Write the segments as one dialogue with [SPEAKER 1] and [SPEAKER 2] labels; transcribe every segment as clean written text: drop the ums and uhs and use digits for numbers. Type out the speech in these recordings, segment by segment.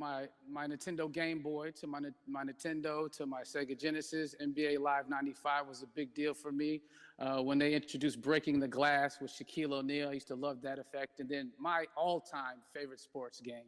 [SPEAKER 1] my Nintendo Game Boy to my Nintendo to my Sega Genesis. NBA Live '95 was a big deal for me. When they introduced Breaking the Glass with Shaquille O'Neal, I used to love that effect. And then my all-time favorite sports game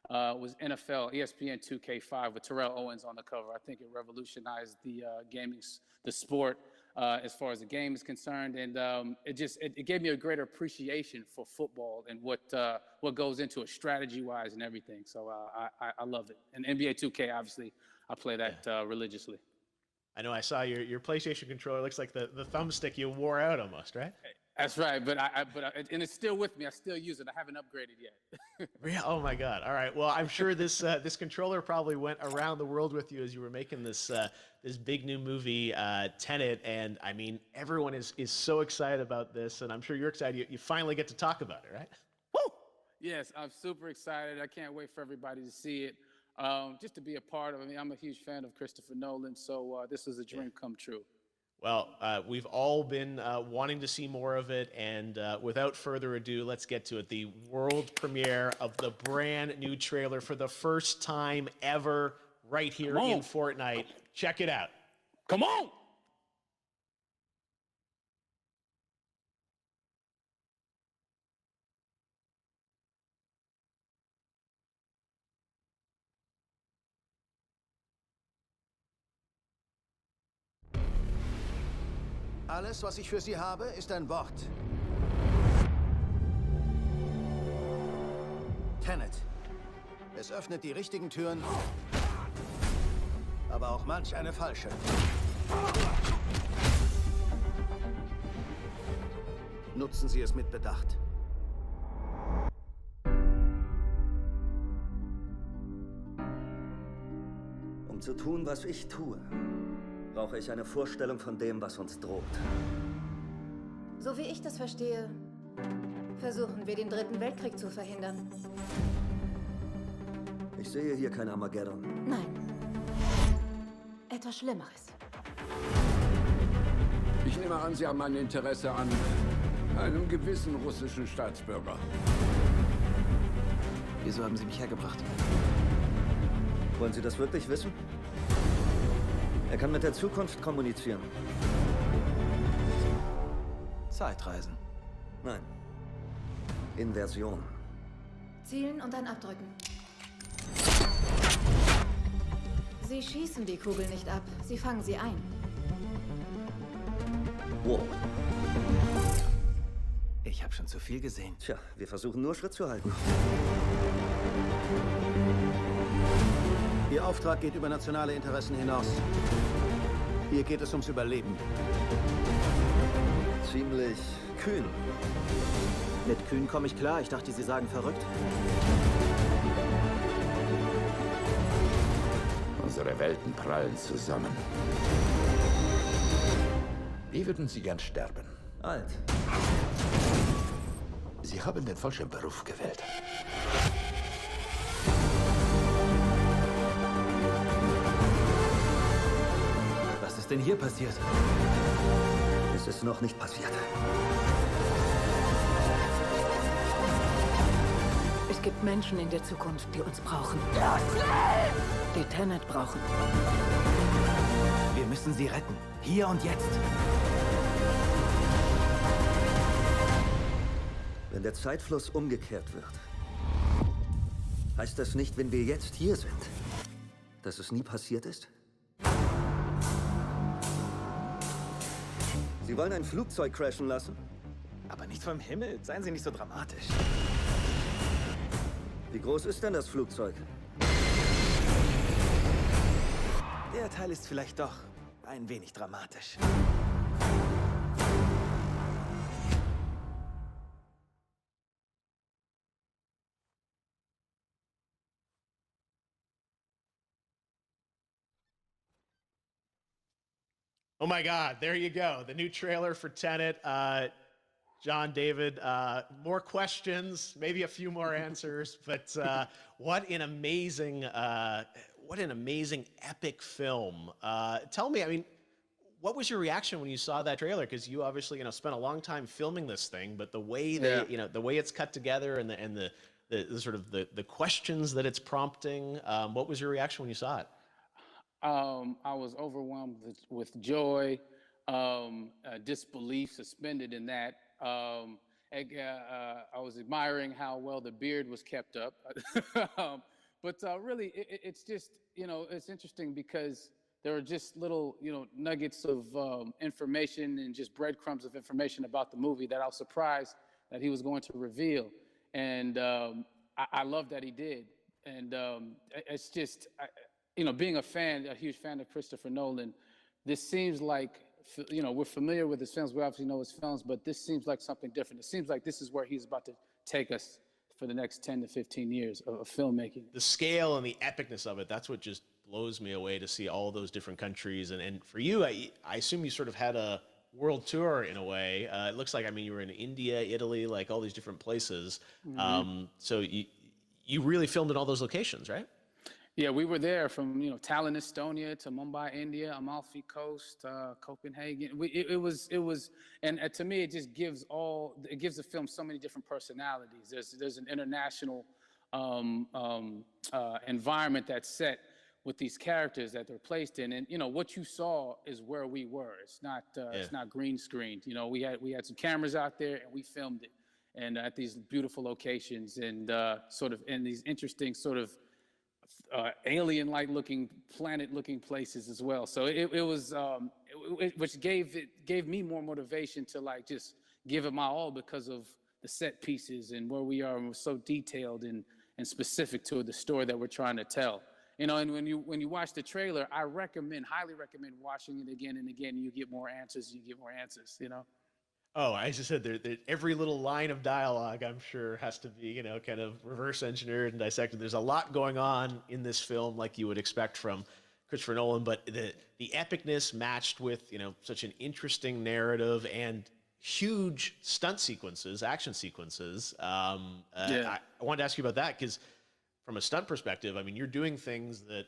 [SPEAKER 1] was NFL ESPN 2K5 with Terrell Owens on the cover. I think it revolutionized the sport as far as the game is concerned, and it gave me a greater appreciation for football and what goes into it strategy-wise and everything. So I love it. And NBA 2K, obviously, I play that religiously.
[SPEAKER 2] I know I saw your PlayStation controller. Looks like the thumbstick you wore out almost, right?
[SPEAKER 1] That's right, and it's still with me. I still use it. I haven't upgraded yet.
[SPEAKER 2] Oh my God! All right. Well, I'm sure this controller probably went around the world with you as you were making this big new movie, Tenet. And I mean, everyone is so excited about this, and I'm sure you're excited. You finally get to talk about it, right?
[SPEAKER 1] Woo! Yes, I'm super excited. I can't wait for everybody to see it. Just to be a part of it. I mean, I'm a huge fan of Christopher Nolan, so this is a dream come true.
[SPEAKER 2] Well, we've all been wanting to see more of it, and without further ado, let's get to it. The world premiere of the brand new trailer for the first time ever right here in Fortnite. Check it out.
[SPEAKER 1] Come on!
[SPEAKER 3] Alles, was ich für Sie habe, ist ein Wort. Tenet. Es öffnet die richtigen Türen, aber auch manch eine falsche. Nutzen Sie es mit Bedacht.
[SPEAKER 4] Um zu tun, was ich tue, brauche ich eine Vorstellung von dem, was uns droht.
[SPEAKER 5] So wie ich das verstehe, versuchen wir, den Dritten Weltkrieg zu verhindern.
[SPEAKER 4] Ich sehe hier kein Armageddon.
[SPEAKER 5] Nein. Etwas Schlimmeres.
[SPEAKER 6] Ich nehme an, Sie haben ein Interesse an einem gewissen russischen Staatsbürger.
[SPEAKER 3] Wieso haben Sie mich hergebracht?
[SPEAKER 4] Wollen Sie das wirklich wissen? Er kann mit der Zukunft kommunizieren.
[SPEAKER 3] Zeitreisen.
[SPEAKER 4] Nein. Inversion.
[SPEAKER 5] Zielen und dann abdrücken. Sie schießen die Kugel nicht ab, sie fangen sie ein.
[SPEAKER 4] Wow.
[SPEAKER 3] Ich habe schon zu viel gesehen.
[SPEAKER 4] Tja, wir versuchen nur Schritt zu halten.
[SPEAKER 3] Ihr Auftrag geht über nationale Interessen hinaus. Hier geht es ums Überleben.
[SPEAKER 4] Ziemlich kühn.
[SPEAKER 3] Mit kühn komme ich klar. Ich dachte, Sie sagen verrückt.
[SPEAKER 6] Unsere Welten prallen zusammen. Wie würden Sie gern sterben?
[SPEAKER 4] Alt.
[SPEAKER 6] Sie haben den falschen Beruf gewählt.
[SPEAKER 3] Was ist denn hier passiert?
[SPEAKER 4] Es ist noch nicht passiert.
[SPEAKER 5] Es gibt Menschen in der Zukunft, die uns brauchen. Die Tenet brauchen.
[SPEAKER 3] Wir müssen sie retten. Hier und jetzt.
[SPEAKER 4] Wenn der Zeitfluss umgekehrt wird, heißt das nicht, wenn wir jetzt hier sind, dass es nie passiert ist? Sie wollen ein Flugzeug crashen lassen?
[SPEAKER 3] Aber nicht vom Himmel. Seien Sie nicht so dramatisch.
[SPEAKER 4] Wie groß ist denn das Flugzeug?
[SPEAKER 3] Der Teil ist vielleicht doch ein wenig dramatisch.
[SPEAKER 2] Oh my God, there you go. The new trailer for Tenet. John, David, more questions, maybe a few more answers, but what an amazing epic film. Tell me, I mean, what was your reaction when you saw that trailer? Because you obviously, spent a long time filming this thing, but the way the way it's cut together and the sort of the questions that it's prompting. What was your reaction when you saw it?
[SPEAKER 1] I was overwhelmed with joy, disbelief, suspended in that. I was admiring how well the beard was kept up. But really, it's just, it's interesting because there are just little, nuggets of information and just breadcrumbs of information about the movie that I was surprised that he was going to reveal. And I love that he did. And it's just, being a huge fan of Christopher Nolan, this seems like, we're familiar with his films. We obviously know his films, but this seems like something different. It seems like this is where he's about to take us for the next 10 to 15 years of filmmaking.
[SPEAKER 2] The scale and the epicness of it, that's what just blows me away, to see all those different countries. And for you, I assume you sort of had a world tour in a way. It looks like, I mean, you were in India, Italy, like all these different places. So you really filmed in all those locations, right?
[SPEAKER 1] Yeah, we were there from, Tallinn, Estonia to Mumbai, India, Amalfi Coast, Copenhagen. It was, and to me, it just gives the film so many different personalities. There's an international environment that's set with these characters that they're placed in, and what you saw is where we were. It's not green screened. We had some cameras out there and we filmed it, and at these beautiful locations, and sort of in these interesting sort of alien-like looking, planet-looking places as well. So it was, which gave me more motivation to like just give it my all, because of the set pieces and where we are, and we're so detailed and specific to the story that we're trying to tell. And when you watch the trailer, I highly recommend watching it again and again. You get more answers. Oh,
[SPEAKER 2] I just said every little line of dialogue, I'm sure, has to be, kind of reverse engineered and dissected. There's a lot going on in this film, like you would expect from Christopher Nolan, but the epicness matched with, such an interesting narrative and huge stunt sequences, action sequences. I wanted to ask you about that, because from a stunt perspective, I mean, you're doing things that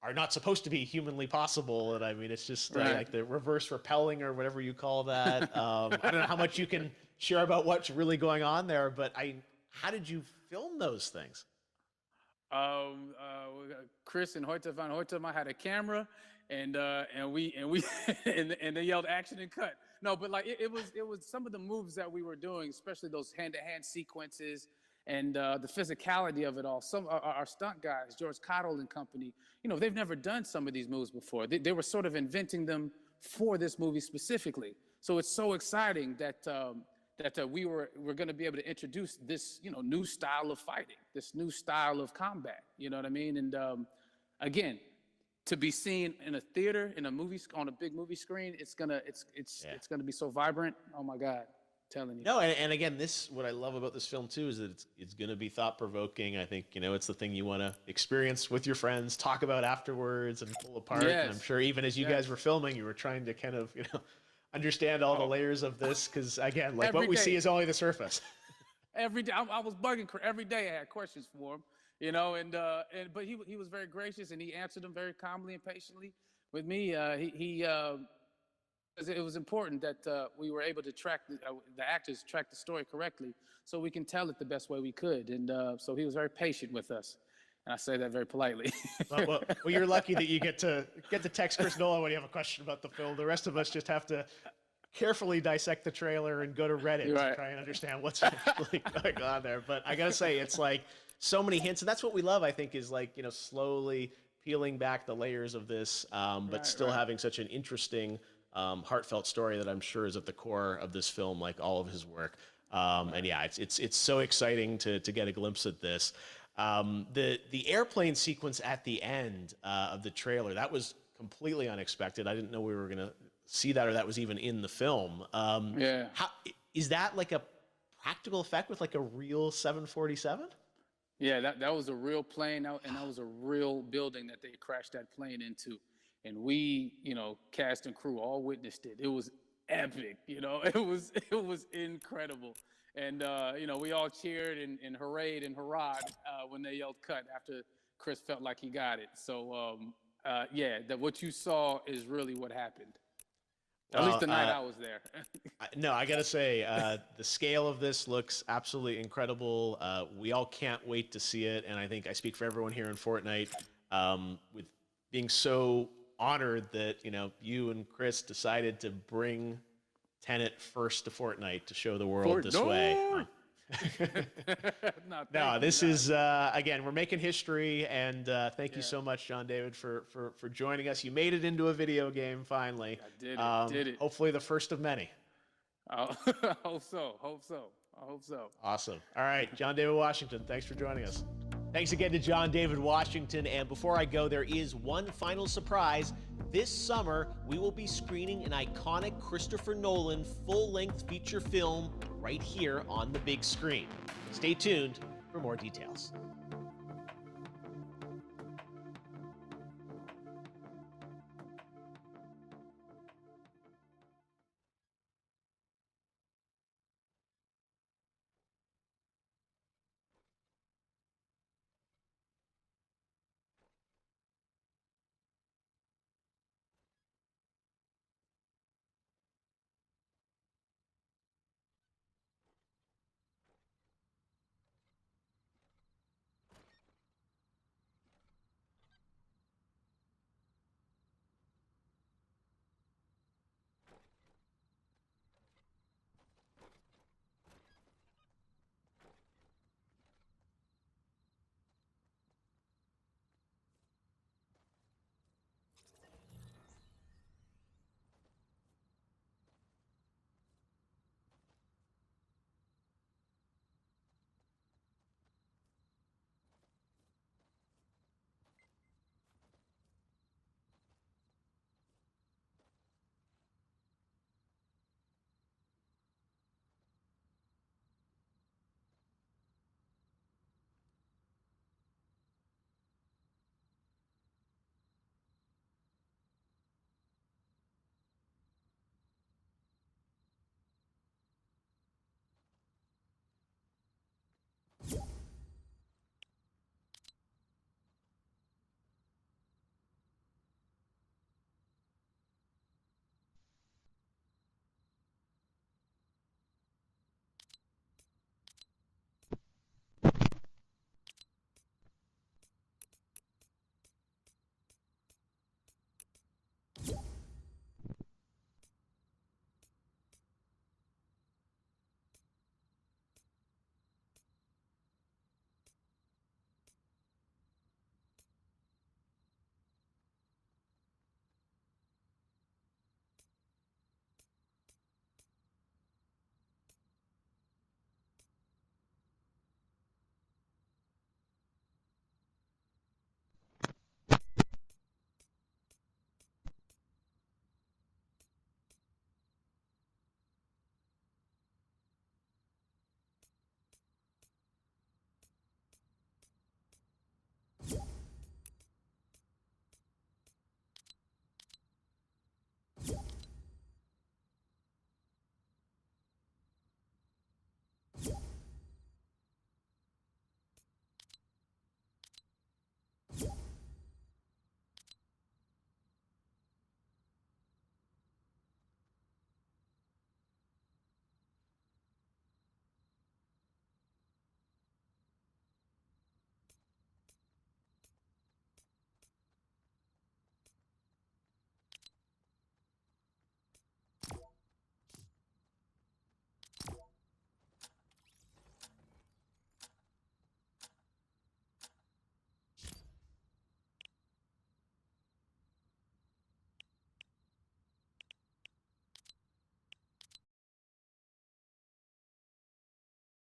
[SPEAKER 2] are not supposed to be humanly possible. And I mean, it's just like the reverse rappelling or whatever you call that. I don't know how much you can share about what's really going on there, but how did you film those things?
[SPEAKER 1] Chris and Hoyte van Hoytema had a camera, and they yelled action and cut. No, but like it was some of the moves that we were doing, especially those hand-to-hand sequences, and the physicality of it all. Some our stunt guys, George Cottle and company, they've never done some of these moves before. They were sort of inventing them for this movie specifically. So it's so exciting that we're going to be able to introduce this, new style of fighting, this new style of combat. You know what I mean? And again, to be seen in a theater, in a movie, on a big movie screen, it's gonna be so vibrant. Oh my God. Telling you.
[SPEAKER 2] No, and again, what I love about this film too is that it's going to be thought-provoking. I think, it's the thing you want to experience with your friends, talk about afterwards, and pull apart.
[SPEAKER 1] Yes.
[SPEAKER 2] And I'm sure even as you guys were filming, you were trying to kind of, understand all the layers of this, because again, like what we see is only the surface.
[SPEAKER 1] Every day, I was bugging every day. I had questions for him, but he was very gracious, and he answered them very calmly and patiently with me. It was important that we were able to track the actors track the story correctly, so we can tell it the best way we could. And so he was very patient with us, and I say that very politely.
[SPEAKER 2] well, you're lucky that you get to text Chris Nolan when you have a question about the film. The rest of us just have to carefully dissect the trailer and go to Reddit to try and understand what's actually going on there. But I gotta say, it's like so many hints, and that's what we love. I think is like slowly peeling back the layers of this, but still having such an interesting, heartfelt story that I'm sure is at the core of this film, like all of his work. And yeah, it's so exciting to get a glimpse at this. The airplane sequence at the end of the trailer, that was completely unexpected. I didn't know we were gonna see that, or that was even in the film. Is that like a practical effect with like a real 747?
[SPEAKER 1] Yeah, that was a real plane, and that was a real building that they crashed that plane into. And we, cast and crew all witnessed it. It was epic, it was incredible. And, we all cheered and hoorayed and hurrahed when they yelled cut after Chris felt like he got it. So, that what you saw is really what happened. At least the night I was there.
[SPEAKER 2] No, I gotta say, the scale of this looks absolutely incredible. We all can't wait to see it, and I think I speak for everyone here in Fortnite, with being so honored that you and Chris decided to bring Tenet first to Fortnite to show the world this way. No, this is again, we're making history, and thank you so much, John David, for joining us. You made it into a video game finally.
[SPEAKER 1] I did it.
[SPEAKER 2] Hopefully the first of many.
[SPEAKER 1] I hope so.
[SPEAKER 2] Awesome. All right, John David Washington, thanks for joining us. Thanks again to John David Washington. And before I go, there is one final surprise. This summer, we will be screening an iconic Christopher Nolan full-length feature film right here on the big screen. Stay tuned for more details.